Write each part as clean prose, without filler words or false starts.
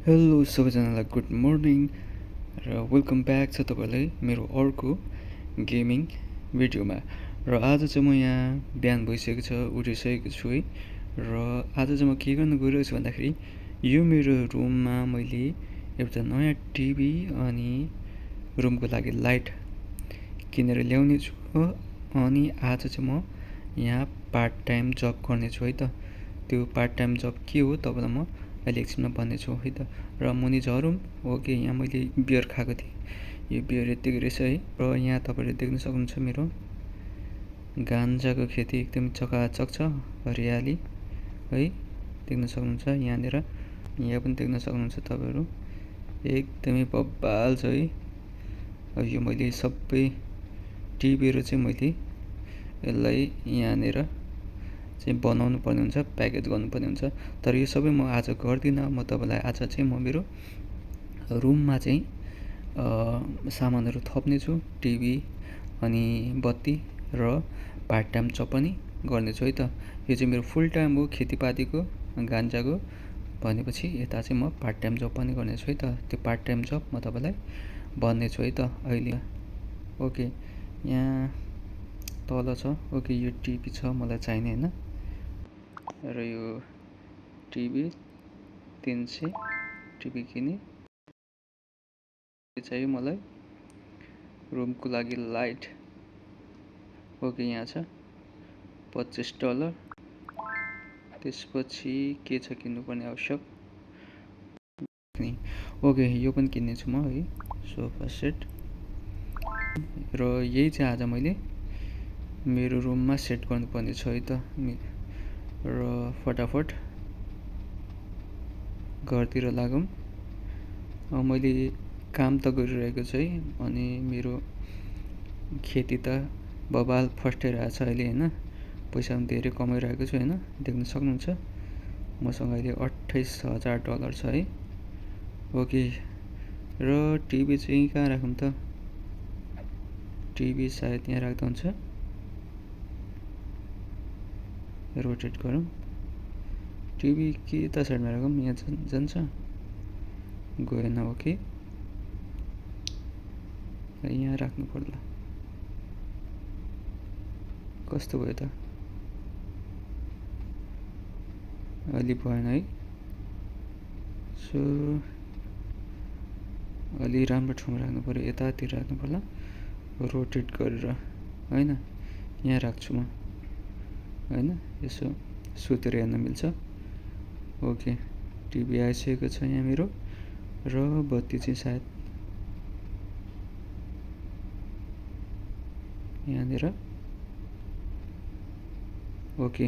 Hello सबैजनालाई good morning र welcome back छ तपाईँलाई मेरो अर्को गेमिङ भिडियोमा। र आज चाहिँ म यहाँ बिहान भइसकेको छ, उठिसकेको छु है। र आज चाहिँ म के गर्न गइरहेको छु भन्दाखेरि यो मेरो रुममा मैले एउटा नयाँ टिभी अनि रुमको लागि लाइट किनेर ल्याउने छु। अनि आज चाहिँ म यहाँ पार्ट टाइम जब गर्नेछु है त। त्यो पार्ट टाइम जब के हो तपाईँलाई म अहिले एकछिनमा भन्नेछु है त। र मुनि झरौँ। ओके, यहाँ मैले बियर खाएको थिएँ, यो बियर यत्तिकै रहेछ है। र यहाँ तपाईँले देख्न सक्नुहुन्छ मेरो गान्जाको खेती एकदम चकाचक छ, हरियाली है, देख्न सक्नुहुन्छ। यहाँनिर यहाँ पनि देख्न सक्नुहुन्छ तपाईँहरू, एकदमै बब्बाल छ है। यो मैले सबै टिपेर चाहिँ मैले यसलाई यहाँनिर चाहिँ बनाउनु पर्ने हुन्छ, प्याकेज गर्नुपर्ने हुन्छ। तर यो सबै म आज गर्दिनँ। म तपाईँलाई आज चाहिँ म मेरो रुममा चाहिँ सामानहरू थप्नेछु, टिभी अनि बत्ती र पार्ट टाइम जब पनि गर्नेछु है त। यो चाहिँ मेरो फुल टाइम हो खेतीपातीको, गान्जाको। भनेपछि यता चाहिँ म पार्ट टाइम जब पनि गर्नेछु है त। त्यो पार्ट टाइम जब म तपाईँलाई भन्नेछु है त अहिले। ओके, यहाँ तल छ। ओके, यो टिभी छ मलाई चाहिने होइन। र यो टिभी 300 टिभी किने चाहियो मलाई। रुमको लागि लाइट ओके यहाँ छ $25। त्यसपछि के छ किन्नुपर्ने आवश्यक ओके, यो पनि किन्नेछु म है, सोफा सेट। र यही चाहिँ आज मैले मेरो रुममा सेट गर्नुपर्ने छ है त। र फटाफट घरतिर लागौँ। मैले काम त गरिरहेको छु है, अनि मेरो खेती त बबाल फस्टाइरहेको छ अहिले होइन। पैसा पनि धेरै कमाइरहेको छु होइन, देख्न सक्नुहुन्छ। मसँग अहिले $28,000 छ है। ओके, र टिभी चाहिँ कहाँ राखौँ त? टिभी सायद यहाँ राख्दा हुन्छ। रोटेट गरौँ। टिभी के त साइडमा राखौँ, यहाँ जान्छ गएन। ओके, यहाँ राख्नु पर्ला। कस्तो भयो त? अलि भएन है। सो अलि राम्रो ठाउँमा राख्नु पऱ्यो, यतातिर राख्नु पर्ला रोटेट गरेर होइन। यहाँ राख्छु म होइन, यसो सुतेर हेर्न मिल्छ। ओके, टिभी आइसकेको छ यहाँ मेरो। र बत्ती चाहिँ सायद यहाँनिर। ओके,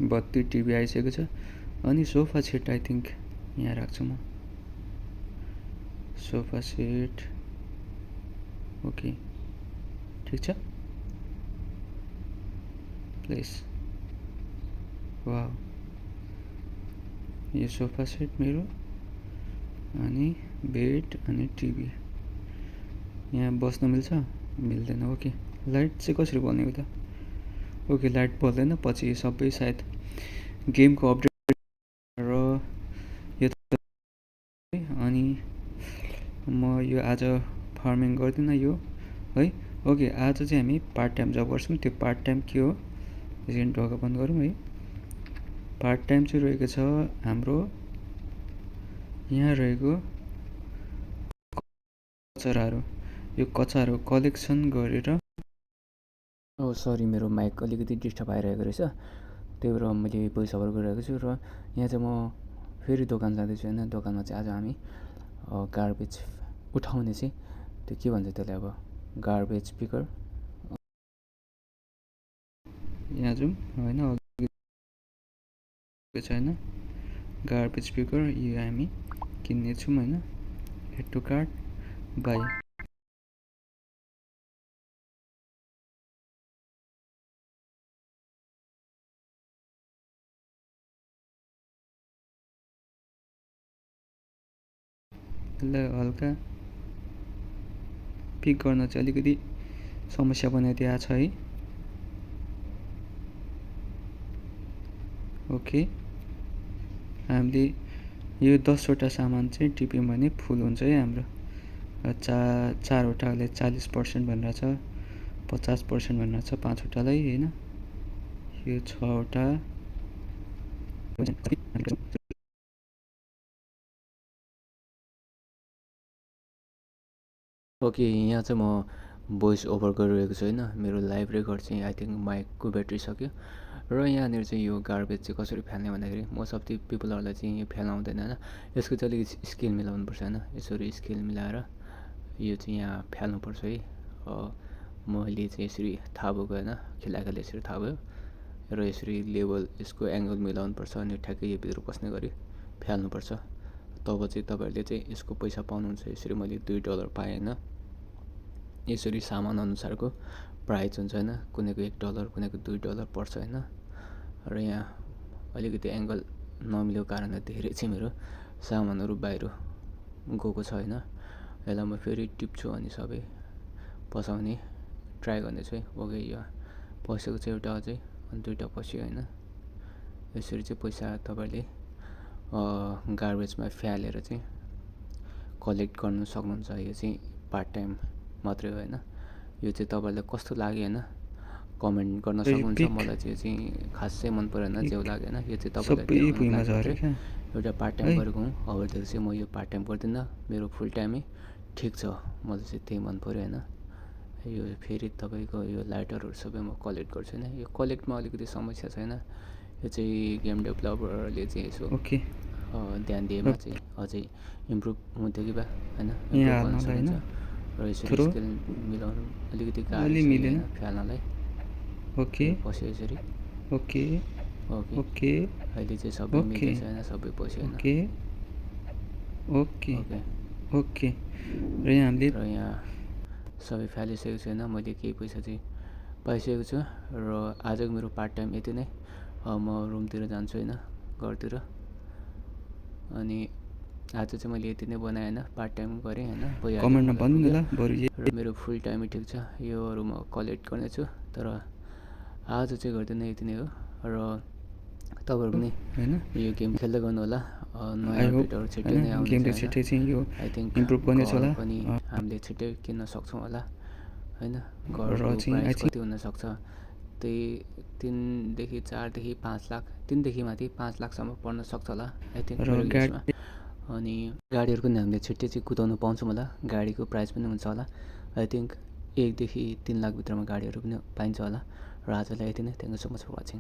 बत्ती टिभी आइसकेको छ। अनि सोफा सेट आई थिङ्क यहाँ राख्छु म, सोफा सेट। ओके, ठिक छ। प्लेस वाह, यो सोफा सेट मेरो, अनि बेड अनि टिभी। यहाँ बस्न मिल्छ मिल्दैन। ओके, लाइट चाहिँ कसरी बल्ने हो त? ओके, लाइट बल्दैन, पछि सबै सायद गेमको अपडेट र यो। अनि म यो आज फार्मिङ गर्दिनँ यो है। ओके, आज चाहिँ हामी पार्ट टाइम जब गर्छौँ। त्यो पार्ट टाइम के हो, एकछिन ढोका बन्द गरौँ है। पार्ट टाइम चाहिँ रहेको छ हाम्रो यहाँ रहेको कचराहरू। यो कचराहरू कलेक्सन गरेर, सरी मेरो माइक अलिकति डिस्टर्ब आइरहेको रहेछ, त्यही भएर मैले भोइस ओभर गरिरहेको छु। र यहाँ चाहिँ म फेरि दोकान जाँदैछु होइन। दोकानमा चाहिँ आज हामी गार्बेज उठाउने चाहिँ, त्यो के भन्छ त्यसलाई अब, गार्बेज पिकर। यहाँ जाउँ होइन, छैन गार्बेज पिकर, यो हामी किन्नेछौँ होइन। Add to cart buy. यसलाई हल्का पिक गर्न चाहिँ अलिकति समस्या बनाइदिएको छ है। ओके, हामीले यो 10वटा सामान चाहिँ टिप्यौँ भने फुल हुन्छ है हाम्रो। चारवटाले 40% भनेर छ, 50% भनेर छ 5वटालाई होइन। यो 6वटा ओके। यहाँ चाहिँ म भोइस ओभर गरिरहेको छु होइन। मेरो लाइभ रेकर्ड चाहिँ आई थिङ्क माइकको ब्याट्री सक्यो र यहाँनिर चाहिँ यो गार्बेज चाहिँ कसरी फाल्ने भन्दाखेरि मोस्ट अफ दि पिपलहरूलाई चाहिँ यो फ्याल्न आउँदैन होइन। यसको चाहिँ अलिकति स्केल मिलाउनुपर्छ होइन। यसरी स्केल मिलाएर यो चाहिँ यहाँ फ्याल्नुपर्छ है। मैले चाहिँ यसरी थाहा भएको होइन, खेलाएकाले यसरी थाहा भयो र यसरी लेभल यसको एङ्गल मिलाउनुपर्छ अनि ठ्याक्कै यो भित्र पस्ने गरी फ्याल्नुपर्छ। तब चाहिँ तपाईँहरूले चाहिँ यसको पैसा पाउनुहुन्छ। यसरी मैले $2 पाएँ होइन। यसरी सामान अनुसारको प्राइस हुन्छ होइन। कुनैको $1, कुनैको $2 पर्छ होइन। र यहाँ अलिकति एङ्गल नमिलेको कारणले धेरै चाहिँ मेरो सामानहरू बाहिर गएको छ होइन। यसलाई म फेरि टिप्छु अनि सबै पसाउने ट्राई गर्नेछु है। ओके, यो पसेको चाहिँ एउटा अझै अनि 2टा पस्यो होइन। यसरी चाहिँ पैसा तपाईँले गार्बेजमा फ्यालेर चाहिँ कलेक्ट गर्नु सक्नुहुन्छ। यो चाहिँ पार्ट टाइम मात्रै हो होइन। यो चाहिँ तपाईँलाई कस्तो लाग्यो होइन कमेन्ट गर्न सक्नुहुन्छ। मलाई चाहिँ खासै मन परेन, जेउ लाग्यो होइन। यो चाहिँ तपाईँलाई एउटा पार्ट टाइम गरेको हुँ। अबदेखि चाहिँ म यो पार्ट टाइम गर्दिनँ, मेरो फुल टाइमै ठिक छ। मलाई चाहिँ त्यही मन पऱ्यो होइन। यो फेरि तपाईँको यो लाइटरहरू सबै म कलेक्ट गर्छु होइन। यो कलेक्टमा अलिकति समस्या छैन। यो चाहिँ गेम डेभलपरले चाहिँ यसो ध्यान दिएमा चाहिँ अझै इम्प्रुभ हुन्थ्यो कि बा होइन। र यसरी स्केल मिलाउनु अलिकति गाह्रो मिलेन फ्याल्नलाई। ओके, पस्यो यसरी। ओके ओके ओके, अहिले चाहिँ सबै मिलेको छैन, सबै पस्यो होइन। Okay okay okay okay. र यहाँ सबै फ्यालिसकेको छैन। मैले केही पैसा चाहिँ पाइसकेको छु र आजको मेरो पार्ट टाइम यति नै। म रुमतिर जान्छु होइन, घरतिर। अनि आज चाहिँ मैले यति नै बनाएँ होइन, पार्ट टाइम गरेँ होइन। कमेन्टमा भन्नु न ल बरु। र मेरो फुल टाइमै ठिक छ। योहरू म कलेक्ट गर्नेछु, तर आज चाहिँ गर्दिनँ, यति नै हो। र तपाईँहरू पनि होइन यो गेम खेल्दै गर्नु होला। नयाँ अपडेटहरू छिट्टै नै आउँछ। गेमले छिट्टै चाहिँ यो आई थिङ्क इम्प्रुभ गर्नेछ होला पनि। हामीले छिट्टै किन्न सक्छौँ होला होइन। घरको प्राइस कति हुनसक्छ, त्यही 3देखि 4देखि 5 लाख, 3देखि माथि 5 लाखसम्म पर्न सक्छ होला आई थिङ्क मेरो गेसमा। अनि गाडीहरू पनि हामीले छिट्टै चाहिँ कुदाउनु पाउँछौँ होला। गाडीको प्राइस पनि हुन्छ होला आई थिङ्क 1देखि 3 लाखभित्रमा गाडीहरू पनि पाइन्छ होला। र आजलाई यति नै। Thank you so much for watching.